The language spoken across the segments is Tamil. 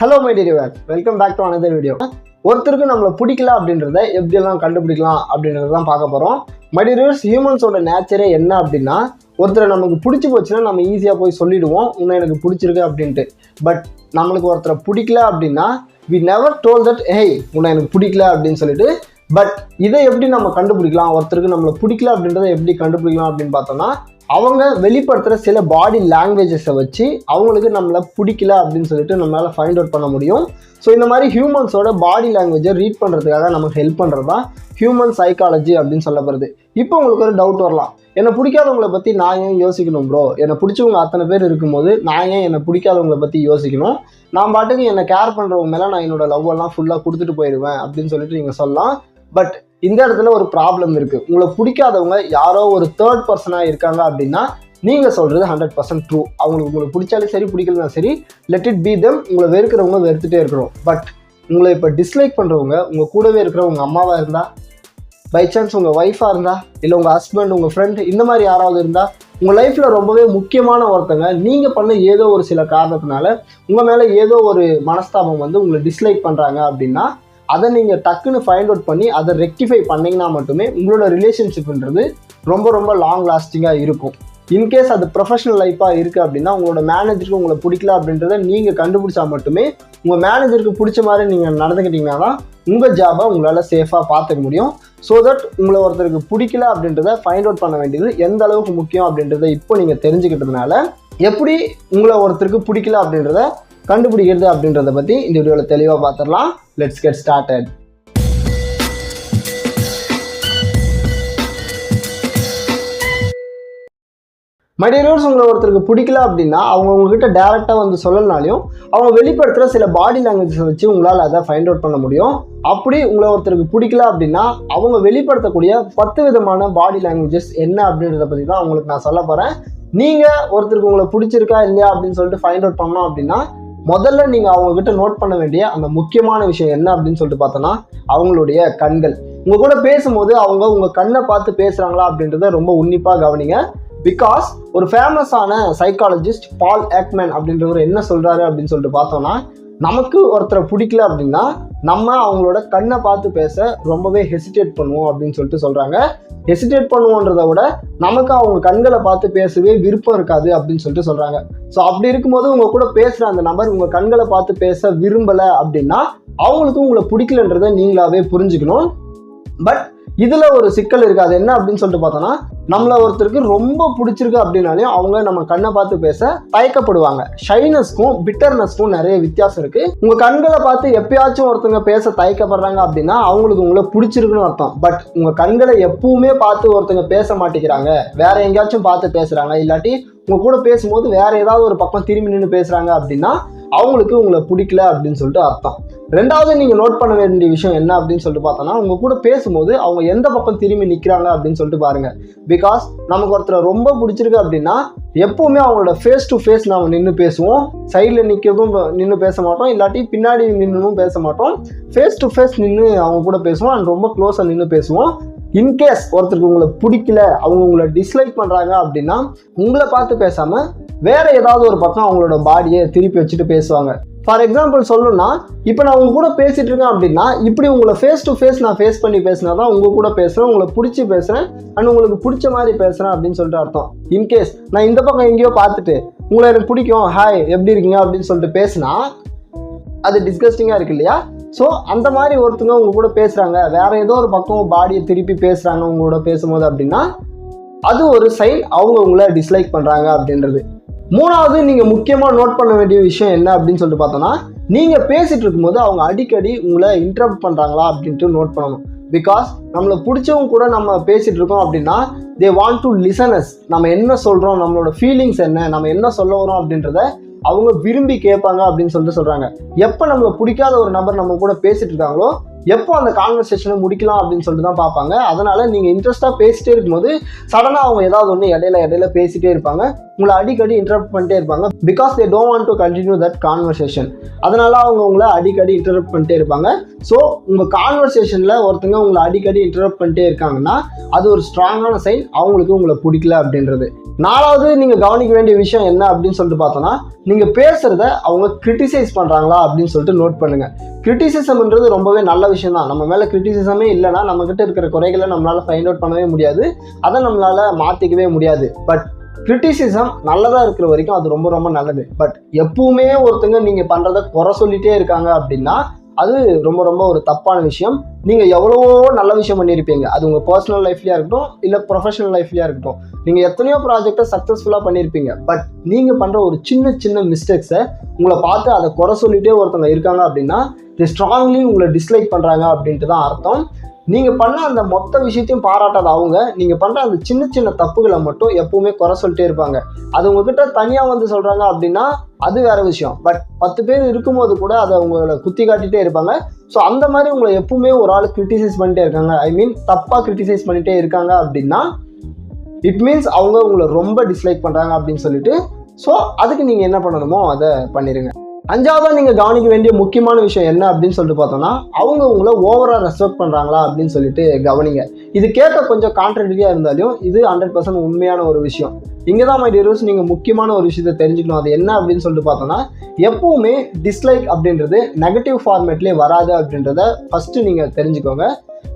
Hello my dear viewers, welcome back to another video. ஒருத்தருக்கு நம்மளை பிடிக்கல அப்படின்றத எப்படியெல்லாம் கண்டுபிடிக்கலாம் அப்படின்றத தான் பார்க்க போகிறோம். மை டியர் வியூவர்ஸ், ஹியூமன்ஸோட நேச்சரே என்ன அப்படின்னா, ஒருத்தரை நமக்கு பிடிச்சி போச்சுன்னா நம்ம ஈஸியாக போய் சொல்லிடுவோம் இன்னும் எனக்கு பிடிச்சிருக்கு அப்படின்ட்டு. பட் நம்மளுக்கு ஒருத்தரை பிடிக்கல அப்படின்னா we never told that hey உன்னை எனக்கு பிடிக்கல அப்படின்னு சொல்லிட்டு. பட் இதை எப்படி நம்ம கண்டுபிடிக்கலாம், ஒருத்தருக்கு நம்மளை பிடிக்கல அப்படின்றத எப்படி கண்டுபிடிக்கலாம் அப்படின்னு பார்த்தோம்னா, அவங்க வெளிப்படுத்துகிற சில பாடி லாங்குவேஜஸை வச்சு அவங்களுக்கு நம்மளை பிடிக்கல அப்படின்னு சொல்லிட்டு நம்மளால் ஃபைண்ட் அவுட் பண்ண முடியும். ஸோ இந்த மாதிரி ஹியூமன்ஸோட பாடி லாங்குவேஜை ரீட் பண்ணுறதுக்காக நமக்கு ஹெல்ப் பண்ணுறது தான் ஹியூமன் சைக்காலஜி அப்படின்னு சொல்லப்படுது. இப்போ உங்களுக்கு ஒரு டவுட் வரலாம், என்னை பிடிக்காதவங்களை பற்றி நான் ஏன் யோசிக்கணும் ப்ரோ, என்னை பிடிச்சவங்க அத்தனை பேர் இருக்கும்போது நான் ஏன் என்னை பிடிக்காதவங்களை பற்றி யோசிக்கணும், நான் பாட்டுக்கு என்னை கேர் பண்ணுறவங்க மேலே நான் என்னோட லவ் எல்லாம் ஃபுல்லாக கொடுத்துட்டு போயிடுவேன் அப்படின்னு சொல்லிட்டு நீங்கள் சொல்லலாம். பட் இந்த இடத்துல ஒரு ப்ராப்ளம் இருக்குது. உங்களை பிடிக்காதவங்க யாரோ ஒரு தேர்ட் பர்சனாக இருக்காங்க அப்படின்னா நீங்கள் சொல்கிறது 100% ட்ரூ. உங்களுக்கு பிடிச்சாலும் சரி பிடிக்கலாம் சரி, லெட் இட் பி தெம். உங்களை வெறுக்கிறவங்க வெறுத்துட்டே இருக்கிறோம். பட் உங்களை இப்போ டிஸ்லைக் பண்ணுறவங்க உங்கள் கூடவே இருக்கிற உங்கள் அம்மாவாக இருந்தால், பை சான்ஸ் உங்கள் ஒய்ஃபாக இருந்தால், இல்லை உங்கள் ஹஸ்பண்ட், உங்கள் ஃப்ரெண்ட், இந்த மாதிரி யாராவது இருந்தால், உங்கள் லைஃப்பில் ரொம்பவே முக்கியமான ஒருத்தங்க நீங்கள் பண்ண ஏதோ ஒரு சில காரணத்தினால உங்கள் மேலே ஏதோ ஒரு மனஸ்தாபம் வந்து உங்களை டிஸ்லைக் பண்ணுறாங்க அப்படின்னா, அதை நீங்கள் டக்குன்னு ஃபைண்ட் அவுட் பண்ணி அதை ரெக்டிஃபை பண்ணிங்கன்னா மட்டுமே உங்களோட ரிலேஷன்ஷிப்ன்றது ரொம்ப ரொம்ப லாங் லாஸ்டிங்காக இருக்கும். இன்கேஸ் அது ப்ரொஃபஷனல் லைஃபாக இருக்குது அப்படின்னா, உங்களோட மேனேஜருக்கு உங்களை பிடிக்கல அப்படின்றத நீங்கள் கண்டுபிடிச்சா மட்டுமே உங்கள் மேனேஜருக்கு பிடிச்ச மாதிரி நீங்கள் நடந்துக்கிட்டீங்கன்னா தான் உங்கள் ஜாபை உங்களால் சேஃபாக பார்த்துக்க முடியும். ஸோ தட் உங்களை ஒருத்தருக்கு பிடிக்கல அப்படின்றத ஃபைண்ட் அவுட் பண்ண வேண்டியது எந்த அளவுக்கு முக்கியம் அப்படின்றத இப்போ நீங்கள் தெரிஞ்சுக்கிட்டதுனால, எப்படி உங்களை ஒருத்தருக்கு பிடிக்கல அப்படின்றத கண்டுபிடிக்கிறது அப்படின்றத பற்றி இந்த வீடியோவில் தெளிவாக பார்த்துடலாம். Let's get started. My dear viewers, உங்களை ஒருத்தருக்கு பிடிக்கல அப்படின்னா அவங்க உங்ககிட்ட டேரெக்டாக வந்து சொல்லனாலையும் அவங்க வெளிப்படுத்துகிற சில பாடி லாங்குவேஜஸை வச்சு உங்களால் அதை ஃபைண்ட் அவுட் பண்ண முடியும். அப்படி உங்களை ஒருத்தருக்கு பிடிக்கல அப்படின்னா அவங்க வெளிப்படுத்தக்கூடிய 10 விதமான பாடி லாங்குவேஜஸ் என்ன அப்படின்றத பற்றி தான் உங்களுக்கு நான் சொல்ல போகிறேன். நீங்கள் ஒருத்தருக்கு உங்களை பிடிச்சிருக்கா இல்லையா அப்படின்னு சொல்லிட்டு ஃபைண்ட் அவுட் பண்ணோம் அப்படின்னா, முதல்ல நீங்கள் அவங்கக்கிட்ட நோட் பண்ண வேண்டிய அந்த முக்கியமான விஷயம் என்ன அப்படின்னு சொல்லிட்டு பார்த்தோன்னா, அவங்களுடைய கண்கள். உங்கள் கூட பேசும்போது அவங்க உங்கள் கண்ணை பார்த்து பேசுகிறாங்களா அப்படின்றத ரொம்ப உன்னிப்பாக கவனிங்க. பிகாஸ் ஒரு ஃபேமஸான சைக்காலஜிஸ்ட் பால் ஏக்மேன் அப்படின்றவர் என்ன சொல்கிறாரு அப்படின்னு சொல்லிட்டு பார்த்தோன்னா, நமக்கு ஒருத்தரை பிடிக்கல அப்படின்னா நம்ம அவங்களோட கண்ணை பார்த்து பேச ரொம்பவே ஹெசிடேட் பண்ணுவோம் அப்படின்னு சொல்லிட்டு சொல்கிறாங்க. ஹெசிடேட் பண்ணுவோன்றதை விட நமக்கு அவங்க கண்களை பார்த்து பேசவே விருப்பம் இருக்காது அப்படின்னு சொல்லிட்டு சொல்கிறாங்க. ஸோ அப்படி இருக்கும்போது உங்கள் கூட பேசுகிற அந்த நபர் உங்கள் கண்களை பார்த்து பேச விரும்பலை அப்படின்னா அவங்களுக்கு உங்களை பிடிக்கலன்றதை நீங்களாவே புரிஞ்சுக்கணும். பட் இதில் ஒரு சிக்கல் இருக்குது. அது என்ன அப்படின்னு சொல்லிட்டு பார்த்தோன்னா, நம்மளை ஒருத்தருக்கு ரொம்ப பிடிச்சிருக்கு அப்படின்னாலே அவங்க நம்ம கண்ணை பார்த்து பேச தயக்கப்படுவாங்க. ஷைனஸ்க்கும் பிட்டர்னஸ்க்கும் நிறைய வித்தியாசம் இருக்குது. உங்கள் கண்களை பார்த்து எப்பயாச்சும் ஒருத்தங்க பேச தயக்கப்படுறாங்க அப்படின்னா அவங்களுக்கு உங்களை பிடிச்சிருக்குன்னு அர்த்தம். பட் உங்கள் கண்களை எப்பவுமே பார்த்து ஒருத்தங்க பேச மாட்டேங்கிறாங்க, வேற எங்கேயாச்சும் பார்த்து பேசுகிறாங்க, இல்லாட்டி உங்கள் கூட பேசும்போது வேற ஏதாவது ஒரு பக்கம் திரும்பி நின்று பேசுகிறாங்க அப்படின்னா அவங்களுக்கு உங்களை பிடிக்கல அப்படின்னு சொல்லிட்டு அர்த்தம். ரெண்டாவது நீங்கள் நோட் பண்ண வேண்டிய விஷயம் என்ன அப்படின்னு சொல்லிட்டு பார்த்தோன்னா, உங்கள் கூட பேசும்போது அவங்க எந்த பக்கம் திரும்பி நிற்கிறாங்க அப்படின்னு சொல்லிட்டு பாருங்கள். பிகாஸ் நமக்கு ஒருத்தர் ரொம்ப பிடிச்சிருக்கு அப்படின்னா எப்போவுமே அவங்களோட ஃபேஸ் டு ஃபேஸ் நம்ம நின்று பேசுவோம். சைடில் நிற்கிறதும் நின்று பேச மாட்டோம், இல்லாட்டி பின்னாடி நின்றும் பேச மாட்டோம். ஃபேஸ் டு ஃபேஸ் நின்று அவங்க கூட பேசுவோம் அண்ட் ரொம்ப க்ளோஸாக நின்று பேசுவோம். இன்கேஸ் ஒருத்தருக்கு உங்களை பிடிக்கல, அவங்க உங்களை டிஸ்லைக் பண்ணுறாங்க அப்படின்னா உங்களை பார்த்து பேசாமல் வேற ஏதாவது ஒரு பக்கம் அவங்களோட பாடியை திருப்பி வச்சுட்டு பேசுவாங்க. ஃபார் எக்ஸாம்பிள் சொல்லணும்னா, இப்போ நான் உங்க கூட பேசிட்டு இருக்கேன் அப்படின்னா இப்படி உங்களை ஃபேஸ் டு ஃபேஸ் நான் ஃபேஸ் பண்ணி பேசினா தான் உங்க கூட பேசுகிறேன், உங்களை பிடிச்சி பேசுகிறேன் அண்ட் உங்களுக்கு பிடிச்ச மாதிரி பேசுகிறேன் அப்படின்னு சொல்லிட்டு அர்த்தம். இன்கேஸ் நான் இந்த பக்கம் எங்கேயோ பார்த்துட்டு உங்களை எனக்கு பிடிக்கும், ஹாய் எப்படி இருக்கீங்க அப்படின்னு சொல்லிட்டு பேசினா அது டிஸ்கஸ்டிங்காக இருக்கு இல்லையா? ஸோ அந்த மாதிரி ஒருத்தங்க உங்க கூட பேசுகிறாங்க, வேற ஏதோ ஒரு பக்கம் பாடியை திருப்பி பேசுகிறாங்க உங்களோட பேசும்போது அப்படின்னா அது ஒரு சைன் அவங்க உங்களை டிஸ்லைக் பண்ணுறாங்க அப்படின்றது. மூணாவது நீங்கள் முக்கியமாக நோட் பண்ண வேண்டிய விஷயம் என்ன அப்படின்னு சொல்லிட்டு பார்த்தோன்னா, நீங்கள் பேசிகிட்டு இருக்கும்போது அவங்க அடிக்கடி உங்களை இன்டரப்ட் பண்ணுறாங்களா அப்படின்ட்டு நோட் பண்ணணும். பிகாஸ் நம்மளை பிடிச்சவங்க கூட நம்ம பேசிகிட்டு இருக்கோம் அப்படின்னா they want to listen us. நம்ம என்ன சொல்கிறோம், நம்மளோட ஃபீலிங்ஸ் என்ன, நம்ம என்ன சொல்ல வரோம் அப்படின்றத அவங்க விரும்பி கேட்பாங்க அப்படின்னு சொல்லிட்டு சொல்கிறாங்க. எப்போ நம்மளை பிடிக்காத ஒரு நபர் நம்ம கூட பேசிட்டு இருக்காங்களோ எப்போ அந்த கான்வர்சேஷனை முடிக்கலாம் அப்படின்னு சொல்லிட்டு தான் பார்ப்பாங்க. அதனால நீங்கள் இன்ட்ரெஸ்ட்டாக பேசிட்டே இருக்கும்போது சடனாக அவங்க ஏதாவது ஒன்று இடையில பேசிகிட்டே இருப்பாங்க, உங்களை அடிக்கடி இன்டரப்ட் பண்ணிட்டே இருப்பாங்க. Because they don't want to continue that conversation. அதனால அவங்க உங்களை அடிக்கடி இன்டரப்ட் பண்ணிட்டே இருப்பாங்க. ஸோ உங்கள் கான்வர்சேஷனில் ஒருத்தங்க உங்களை அடிக்கடி இன்டரப்ட் பண்ணிட்டே இருக்காங்கன்னா அது ஒரு ஸ்ட்ராங்கான சைன் அவங்களுக்கு உங்களை பிடிக்கல அப்படின்றது. 4வது நீங்கள் கவனிக்க வேண்டிய விஷயம் என்ன அப்படின்னு சொல்லிட்டு பார்த்தோன்னா, நீங்கள் பேசுகிறத அவங்க கிரிட்டிசைஸ் பண்ணுறாங்களா அப்படின்னு சொல்லிட்டு நோட் பண்ணுங்கள். கிரிட்டிசிசம்ன்றது ரொம்பவே நல்ல விஷயம் தான். நம்ம மேலே கிரிட்டிசிசமே இல்லைன்னா நம்மக்கிட்ட இருக்கிற குறைகளை நம்மளால் ஃபைண்ட் அவுட் பண்ணவே முடியாது, அதை நம்மளால் மாற்றிக்கவே முடியாது. பட் கிரிட்டிசிசம் நல்லதாக இருக்கிற வரைக்கும் அது ரொம்ப ரொம்ப நல்லது. பட் எப்பவுமே ஒருத்தங்க நீங்கள் பண்ணுறதை குறை சொல்லிகிட்டே இருக்காங்க அப்படின்னா அது ரொம்ப ரொம்ப ஒரு தப்பான விஷயம். நீங்கள் எவ்வளவோ நல்ல விஷயம் பண்ணியிருப்பீங்க, அது உங்கள் பர்சனல் லைஃப்லையாக இருக்கட்டும் இல்லை ப்ரொஃபஷனல் லைஃப்லையாக இருக்கட்டும். நீங்கள் எத்தனையோ ப்ராஜெக்டை சக்ஸஸ்ஃபுல்லாக பண்ணியிருப்பீங்க. பட் நீங்கள் பண்ணுற ஒரு சின்ன சின்ன மிஸ்டேக்ஸை உங்களை பார்த்து அதை குறை சொல்லிகிட்டே ஒருத்தவங்க இருக்காங்க அப்படின்னா இது ஸ்ட்ராங்லி உங்களை டிஸ்லைக் பண்ணுறாங்க அப்படின்ட்டு தான் அர்த்தம். நீங்கள் பண்ண அந்த மொத்த விஷயத்தையும் பாராட்டாத அவங்க நீங்கள் பண்ணுற அந்த சின்ன சின்ன தப்புகளை மட்டும் எப்பவுமே குறை சொல்லிட்டே இருப்பாங்க. அது உங்ககிட்ட தனியாக வந்து சொல்கிறாங்க அப்படின்னா அது வேற விஷயம். பட் 10 பேர் இருக்கும்போது கூட அதை உங்களை குத்தி காட்டிகிட்டே இருப்பாங்க. ஸோ அந்த மாதிரி உங்களை எப்பவுமே ஒரு ஆள் கிரிட்டிசைஸ் பண்ணிட்டே இருக்காங்க, ஐ மீன் தப்பாக கிரிட்டிசைஸ் பண்ணிகிட்டே இருக்காங்க அப்படின்னா இட் மீன்ஸ் அவங்க உங்களை ரொம்ப டிஸ்லைக் பண்ணுறாங்க அப்படின்னு சொல்லிட்டு. ஸோ அதுக்கு நீங்கள் என்ன பண்ணணுமோ அதை பண்ணிடுங்க. 5வதாக நீங்கள் கவனிக்க வேண்டிய முக்கியமான விஷயம் என்ன அப்படின்னு சொல்லிட்டு பார்த்தோன்னா, அவங்க உங்களை ஓவராக ரெஸ்பெக்ட் பண்ணுறாங்களா அப்படின்னு சொல்லிட்டு கவனிங்க. இது கேட்க கொஞ்சம் கான்ட்ரடிக்டாக இருந்தாலும் இது 100% உண்மையான ஒரு விஷயம். இங்கே தான் மை டியர்ஸ் நீங்கள் முக்கியமான ஒரு விஷயத்தை தெரிஞ்சுக்கணும். அது என்ன அப்படின்னு சொல்லிட்டு பார்த்தோன்னா, எப்பவுமே டிஸ்லைக் அப்படின்றது நெகட்டிவ் ஃபார்மேட்லேயே வராது அப்படின்றத ஃபஸ்ட்டு நீங்கள் தெரிஞ்சுக்கோங்க.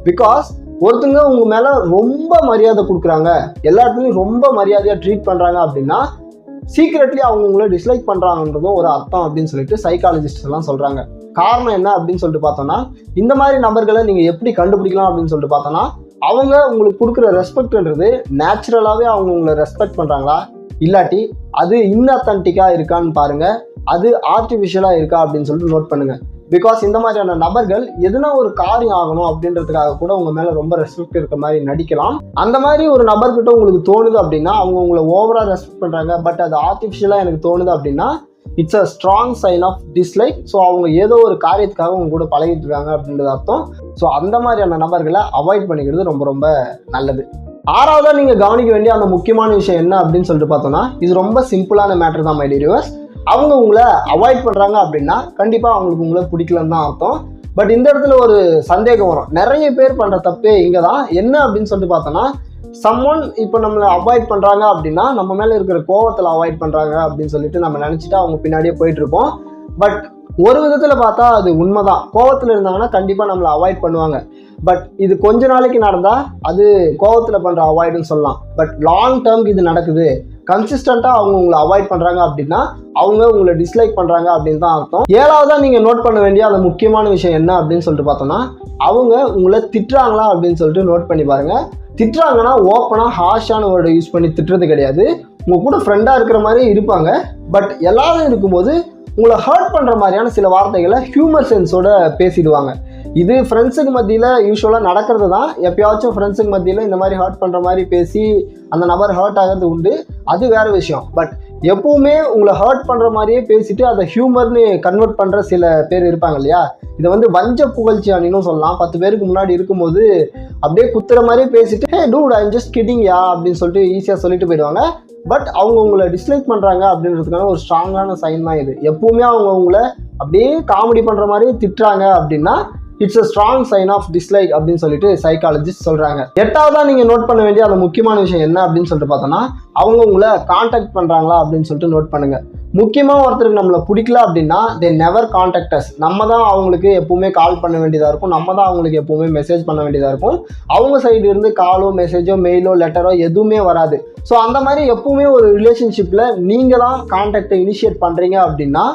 பிகாஸ் ஒருத்தங்க உங்கள் மேலே ரொம்ப மரியாதை கொடுக்குறாங்க, எல்லா இடத்துலையும் ரொம்ப மரியாதையாக ட்ரீட் பண்ணுறாங்க அப்படின்னா சீக்ரெட்லி அவங்க உங்களை டிஸ்லைக் பண்ணுறாங்கன்றதும் ஒரு அர்த்தம் அப்படின்னு சொல்லிட்டு சைக்காலஜிஸ்ட் எல்லாம் சொல்கிறாங்க. காரணம் என்ன அப்படின்னு சொல்லிட்டு பார்த்தோன்னா, இந்த மாதிரி நபர்களை நீங்கள் எப்படி கண்டுபிடிக்கலாம் அப்படின்னு சொல்லிட்டு பார்த்தோன்னா, அவங்க உங்களுக்கு கொடுக்குற ரெஸ்பெக்ட்ன்றது நேச்சுரலாகவே அவங்க உங்களை ரெஸ்பெக்ட் பண்ணுறாங்களா இல்லாட்டி அது இன்அத்தன்டிக்காக இருக்கான்னு பாருங்கள், அது ஆர்டிஃபிஷியலாக இருக்கா அப்படின்னு சொல்லிட்டு நோட் பண்ணுங்கள். பிகாஸ் இந்த மாதிரியான நபர்கள் எதுனா ஒரு காரியம் ஆகணும் அப்படின்றதுக்காக கூட உங்கள் மேலே ரொம்ப ரெஸ்பெக்ட் இருக்க மாதிரி நடிக்கலாம். அந்த மாதிரி ஒரு நபர்கிட்ட உங்களுக்கு தோணுது அப்படின்னா அவங்க உங்களை ஓவராக ரெஸ்பெக்ட் பண்ணுறாங்க, பட் அது ஆர்டிஃபிஷியலாக எனக்கு தோணுது அப்படின்னா it's a strong sign of dislike. So அவங்க ஏதோ ஒரு காரியத்துக்காக உங்க கூட பழகிட்டு இருக்காங்க அப்படின்றது அர்த்தம். ஸோ அந்த மாதிரியான நபர்களை அவாய்ட் பண்ணிக்கிறது ரொம்ப ரொம்ப நல்லது. 6வதாக நீங்கள் கவனிக்க வேண்டிய அந்த முக்கியமான விஷயம் என்ன அப்படின்னு சொல்லிட்டு பார்த்தோன்னா, இது ரொம்ப சிம்பிளான மேட்டர் தான் மை டியர் வியூவர்ஸ். அவங்க உங்களை அவாய்ட் பண்ணுறாங்க அப்படின்னா கண்டிப்பாக அவங்களுக்கு உங்களை பிடிக்கலன்னு தான் அர்த்தம். பட் இந்த இடத்துல ஒரு சந்தேகம் வரும். நிறைய பேர் பண்ணுற தப்பே இங்கே தான். என்ன அப்படின்னு சொல்லிட்டு பார்த்தோன்னா, சம்மொன் இப்போ நம்மளை அவாய்ட் பண்ணுறாங்க அப்படின்னா நம்ம மேலே இருக்கிற கோவத்தில் அவாய்ட் பண்ணுறாங்க அப்படின்னு சொல்லிட்டு நம்ம நினச்சிட்டு அவங்க பின்னாடியே போயிட்டுருப்போம். பட் ஒரு விதத்தில் பார்த்தா அது உண்மைதான். கோவத்தில் இருந்தாங்கன்னா கண்டிப்பாக நம்மளை அவாய்ட் பண்ணுவாங்க. பட் இது கொஞ்ச நாளைக்கு நடந்தால் அது கோவத்தில் பண்ணுற அவாய்டுன்னு சொல்லலாம். பட் லாங் டேர்ம்க்கு இது நடக்குது, கன்சிஸ்டண்ட்டாக அவங்க உங்களை அவாய்ட் பண்ணுறாங்க அப்படின்னா அவங்க உங்களை டிஸ்லைக் பண்ணுறாங்க அப்படின்னு தான் அர்த்தம். 7வதாக நீங்கள் நோட் பண்ண வேண்டிய அந்த முக்கியமான விஷயம் என்ன அப்படின்னு சொல்லிட்டு பார்த்தோன்னா, அவங்க உங்களை திட்டுறாங்களா அப்படின்னு சொல்லிட்டு நோட் பண்ணி பாருங்கள். திட்டுறாங்கன்னா ஓப்பனாக ஹார்ஷான வேர்டை யூஸ் பண்ணி திட்டுறது கிடையாது. உங்கள் கூட ஃப்ரெண்டாக இருக்கிற மாதிரி இருப்பாங்க. பட் எல்லாரும் இருக்கும்போது உங்களை ஹர்ட் பண்ணுற மாதிரியான சில வார்த்தைகளை ஹியூமர் சென்ஸோட பேசிடுவாங்க. இது ஃப்ரெண்ட்ஸுக்கு மத்தியில் யூஸ்வலாக நடக்கிறது தான். எப்பயாச்சும் ஃப்ரெண்ட்ஸுக்கு மத்தியில் இந்த மாதிரி ஹர்ட் பண்ணுற மாதிரி பேசி அந்த நபர் ஹர்ட் ஆகிறது உண்டு, அது வேறு விஷயம். பட் எப்பவுமே உங்களை ஹர்ட் பண்ணுற மாதிரியே பேசிட்டு அதை ஹியூமர்னு கன்வெர்ட் பண்ணுற சில பேர் இருப்பாங்க இல்லையா, இதை வந்து வஞ்ச புகழ்ச்சி அணின்னு சொல்லலாம். 10 பேருக்கு முன்னாடி இருக்கும்போது அப்படியே குத்துற மாதிரியே பேசிட்டு ஹே டூட் ஐம் ஜஸ்ட் கிட்டிங் யா அப்படின்னு சொல்லிட்டு ஈஸியாக சொல்லிட்டு போயிடுவாங்க. பட் அவங்க உங்களை டிஸ்லைக் பண்ணுறாங்க அப்படின்றதுக்கான ஒரு ஸ்ட்ராங்கான சைன் தான் இது. எப்பவுமே அவங்க உங்களை அப்படியே காமெடி பண்ணுற மாதிரி திட்டுறாங்க அப்படின்னா it's a strong sign of dislike அப்படின்னு சொல்லிட்டு சைக்காலஜிஸ்ட் சொல்கிறாங்க. 8வதாக நீங்கள் நோட் பண்ண வேண்டிய அந்த முக்கியமான விஷயம் என்ன அப்படின்னு சொல்லிட்டு பார்த்தோன்னா, அவங்க உங்களை காண்டாக்ட் பண்ணுறாங்களா அப்படின்னு சொல்லிட்டு நோட் பண்ணுங்கள். முக்கியமாக ஒருத்தருக்கு நம்மளை பிடிக்கல அப்படின்னா தே நெவர் காண்டாக்ட் அஸ். நம்ம தான் அவங்களுக்கு எப்பவுமே கால் பண்ண வேண்டியதாக இருக்கும், நம்ம தான் அவங்களுக்கு எப்பவுமே மெசேஜ் பண்ண வேண்டியதாக இருக்கும். அவங்க சைடு இருந்து காலோ மெசேஜோ மெயிலோ லெட்டரோ எதுவுமே வராது. ஸோ அந்த மாதிரி எப்பவுமே ஒரு ரிலேஷன்ஷிப்பில் நீங்கள் தான் காண்டாக்டை இனிஷியேட் பண்ணுறீங்க அப்படின்னா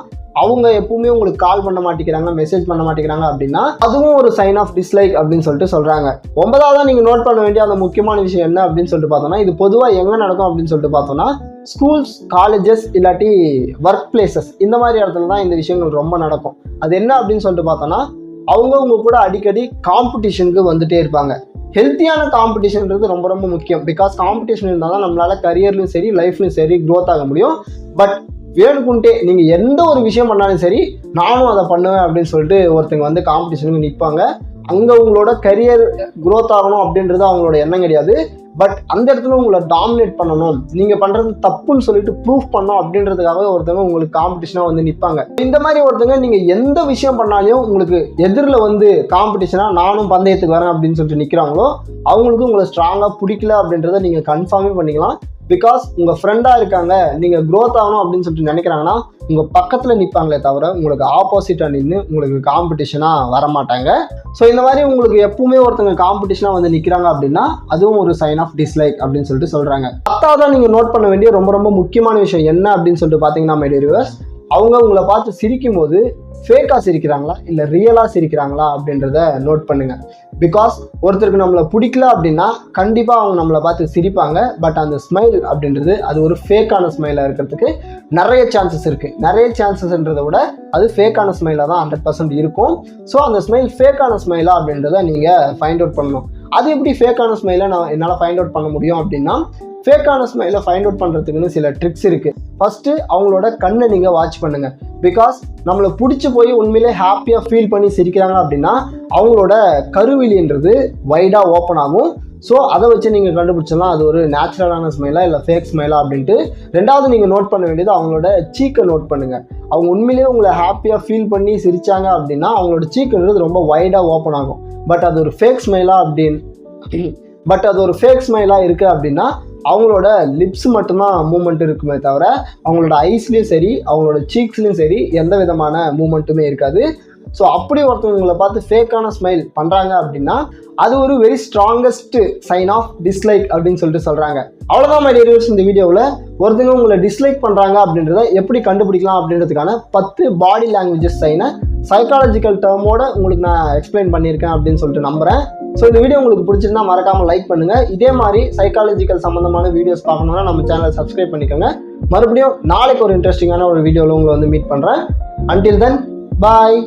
அவங்க எப்பவுமே உங்களுக்கு கால் பண்ண மாட்டேங்கிறாங்க, மெசேஜ் பண்ண மாட்டேங்கிறாங்க அப்படின்னா அதுவும் ஒரு சைன் ஆஃப் டிஸ்லைக் அப்படின்னு சொல்லிட்டு சொல்கிறாங்க. 9வதாக நீங்கள் நோட் பண்ண வேண்டிய அந்த முக்கியமான விஷயம் என்ன அப்படின்னு சொல்லிட்டு பார்த்தோன்னா, இது பொதுவாக எங்கே நடக்கும் அப்படின்னு சொல்லிட்டு பார்த்தோன்னா ஸ்கூல்ஸ், காலேஜஸ் இல்லாட்டி ஒர்க் பிளேசஸ் இந்த மாதிரி இடத்துல தான் இந்த விஷயங்கள் ரொம்ப நடக்கும். அது என்ன அப்படின்னு சொல்லிட்டு பார்த்தோன்னா, அவங்க உங்க கூட அடிக்கடி காம்படிஷனுக்கு வந்துட்டே இருப்பாங்க. ஹெல்த்தியான காம்படிஷன்ன்றது ரொம்ப ரொம்ப முக்கியம். பிகாஸ் காம்படிஷன் இருந்தால் தான் நம்மளால கரியர்லையும் சரி லைஃப்லையும் சரி க்ரோத் ஆக முடியும். பட் வேணுக்குன்ட்டே நீங்கள் எந்த ஒரு விஷயம் பண்ணாலும் சரி நானும் அதை பண்ணுவேன் அப்படின்னு சொல்லிட்டு ஒருத்தங்க வந்து காம்படிஷனுக்கு நிற்பாங்க. அங்கே உங்களோட கரியர் க்ரோத் ஆகணும் அப்படின்றது அவங்களோட எண்ணம் கிடையாது. பட் அந்த இடத்துல உங்களை டாமினேட் பண்ணணும், நீங்கள் பண்ணுறது தப்புன்னு சொல்லிட்டு ப்ரூஃப் பண்ணணும் அப்படின்றதுக்காக ஒருத்தவங்க உங்களுக்கு காம்படிஷனாக வந்து நிற்பாங்க. இந்த மாதிரி ஒருத்தவங்க நீங்கள் எந்த விஷயம் பண்ணாலையும் உங்களுக்கு எதிரில் வந்து காம்படிஷனாக நானும் பந்தயத்துக்கு வரேன் அப்படின்னு சொல்லிட்டு நிற்கிறாங்களோ அவங்களுக்கு உங்களை ஸ்ட்ராங்காக பிடிக்கல அப்படின்றத நீங்கள் கன்ஃபார்மே பண்ணிக்கலாம். பிகாஸ் உங்கள் ஃப்ரெண்டாக இருக்காங்க, நீங்கள் க்ரோத் ஆகணும் அப்படின்னு சொல்லிட்டு நினைக்கிறாங்கன்னா உங்கள் பக்கத்தில் நிற்பாங்களே தவிர உங்களுக்கு ஆப்போசிட்டாக நின்று உங்களுக்கு காம்படிஷனாக வரமாட்டாங்க. ஸோ இந்த மாதிரி உங்களுக்கு எப்பவுமே ஒருத்தவங்க காம்படிஷனாக வந்து நிற்கிறாங்க அப்படின்னா அதுவும் ஒரு சைன் ஆஃப் டிஸ்லைக் அப்படின்னு சொல்லிட்டு சொல்கிறாங்க. பத்தாவது நீங்கள் நோட் பண்ண வேண்டிய ரொம்ப ரொம்ப முக்கியமான விஷயம் என்ன அப்படின்னு சொல்லிட்டு பார்த்தீங்கன்னா மை டியர் வியூவர்ஸ், அவங்க உங்களை பார்த்து சிரிக்கும் போது ஃபேக்காக சிரிக்கிறாங்களா இல்லை ரியலாக சிரிக்கிறாங்களா அப்படின்றத நோட் பண்ணுங்கள். பிகாஸ் ஒருத்தருக்கு நம்மளை பிடிக்கல அப்படின்னா கண்டிப்பாக அவங்க நம்மளை பார்த்து சிரிப்பாங்க. பட் அந்த ஸ்மைல் அப்படின்றது அது ஒரு ஃபேக்கான ஸ்மைலாக இருக்கிறதுக்கு நிறைய சான்சஸ் இருக்குது. நிறைய சான்சஸ்ன்றதை விட அது ஃபேக்கான ஸ்மைலாக தான் 100% இருக்கும். ஸோ அந்த ஸ்மைல் ஃபேக்கான ஸ்மைலா அப்படின்றத நீங்கள் ஃபைண்ட் அவுட் பண்ணணும். அது எப்படி ஃபேக்கான ஸ்மைலை என்னால் ஃபைண்ட் அவுட் பண்ண முடியும் அப்படின்னா, ஃபேக்கான ஸ்மைலை ஃபைண்ட் அவுட் பண்ணுறதுக்குன்னு சில ட்ரிக்ஸ் இருக்குது. ஃபஸ்ட்டு அவங்களோட கண்ணை நீங்கள் வாட்ச் பண்ணுங்கள். பிகாஸ் நம்மளை பிடிச்சி போய் உண்மையிலே ஹாப்பியாக ஃபீல் பண்ணி சிரிக்கிறாங்க அப்படின்னா அவங்களோட கருவிழின்றது வைடாக ஓப்பன் ஆகும். ஸோ அதை வச்சு நீங்கள் கண்டுபிடிச்சலாம் அது ஒரு நேச்சுரலான ஸ்மைலா இல்லை ஃபேக் ஸ்மைலா அப்படின்ட்டு. ரெண்டாவது நீங்கள் நோட் பண்ண வேண்டியது அவங்களோட சீக்கை நோட் பண்ணுங்கள். அவங்க உண்மையிலேயே உங்களை ஹாப்பியாக ஃபீல் பண்ணி சிரித்தாங்க அப்படின்னா அவங்களோட சீக்குன்றது ரொம்ப வைடாக ஓப்பன் ஆகும். பட் அது ஒரு ஃபேக் ஸ்மைலா இருக்குது அப்படின்னா அவங்களோட லிப்ஸ் மட்டும்தான் மூமெண்ட் இருக்குமே தவிர அவங்களோட ஐஸ்லேயும் சரி அவங்களோட சீக்ஸ்லேயும் சரி எந்த விதமான மூமெண்ட்டுமே இருக்காது. ஸோ அப்படி ஒருத்தவங்களை பார்த்து ஃபேக்கான ஸ்மைல் பண்ணுறாங்க அப்படின்னா அது ஒரு very strongest sign of dislike அப்படின்னு சொல்லிட்டு சொல்கிறாங்க. அவ்வளோதான் மை டியர் வியூவர்ஸ், இந்த வீடியோவில் ஒருத்தவங்க உங்களை டிஸ்லைக் பண்ணுறாங்க அப்படின்றத எப்படி கண்டுபிடிக்கலாம் அப்படின்றதுக்கான 10 பாடி லாங்குவேஜஸ் சைனை சைக்காலஜிக்கல் டேர்மோட உங்களுக்கு நான் எக்ஸ்பிளைன் பண்ணியிருக்கேன் அப்படின்னு சொல்லிட்டு நம்புகிறேன். ஸோ இந்த வீடியோ உங்களுக்கு பிடிச்சிருந்தா மறக்காமல் லைக் பண்ணுங்கள். இதே மாதிரி சைக்காலஜிக்கல் சம்மந்தமான வீடியோஸ் பார்க்கணுன்னா நம்ம சேனலை சப்ஸ்கிரைப் பண்ணிக்கோங்க. மறுபடியும் நாளைக்கு ஒரு இன்ட்ரெஸ்டிங்கான ஒரு வீடியோவில் உங்களை வந்து மீட் பண்ணுறேன். அன்டில் தென் பாய்.